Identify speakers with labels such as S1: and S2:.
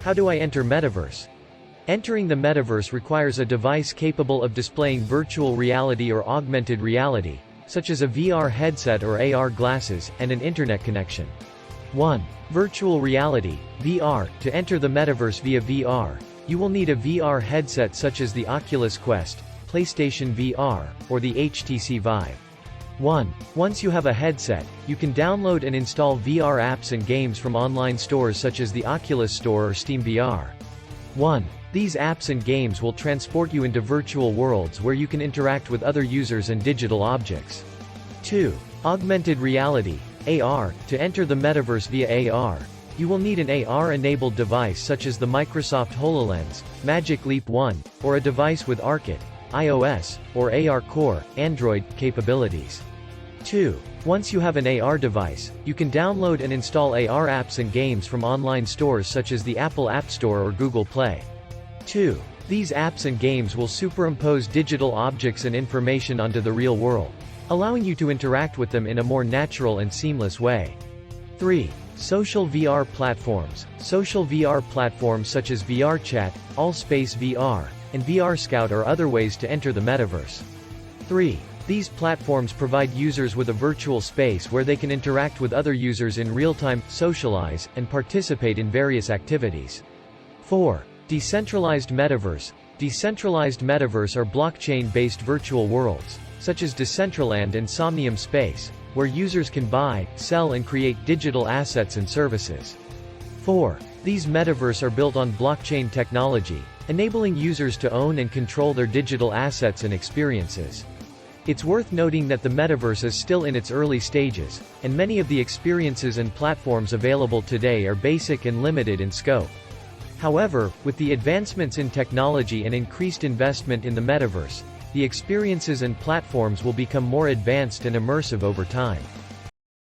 S1: How do I enter Metaverse? Entering the Metaverse requires a device capable of displaying virtual reality or augmented reality, such as a VR headset or AR glasses, and an internet connection. 1. Virtual reality, VR. To enter the Metaverse via VR, you will need a VR headset such as the Oculus Quest, PlayStation VR, or the HTC Vive. 1. Once you have a headset, you can download and install VR apps and games from online stores such as the Oculus Store or Steam VR. 1. These apps and games will transport you into virtual worlds where you can interact with other users and digital objects. 2. Augmented reality, AR. To enter the Metaverse via AR, you will need an AR-enabled device such as the Microsoft HoloLens, Magic Leap 1, or a device with ARKit, iOS, or AR Core, Android, capabilities. 2. Once you have an AR device, you can download and install AR apps and games from online stores such as the Apple App Store or Google Play. 2. These apps and games will superimpose digital objects and information onto the real world, allowing you to interact with them in a more natural and seamless way. 3. Social VR platforms. Social VR platforms such as VRChat, AllSpace VR, and VR Scout are other ways to enter the Metaverse. 3. These platforms provide users with a virtual space where they can interact with other users in real time, socialize, and participate in various activities. 4. Decentralized Metaverse. Decentralized Metaverse are blockchain-based virtual worlds, such as Decentraland and Somnium Space, where users can buy, sell and create digital assets and services. 4. These metaverse are built on blockchain technology, enabling users to own and control their digital assets and experiences. It's worth noting that the metaverse is still in its early stages, and many of the experiences and platforms available today are basic and limited in scope. However, with the advancements in technology and increased investment in the metaverse, the experiences and platforms will become more advanced and immersive over time.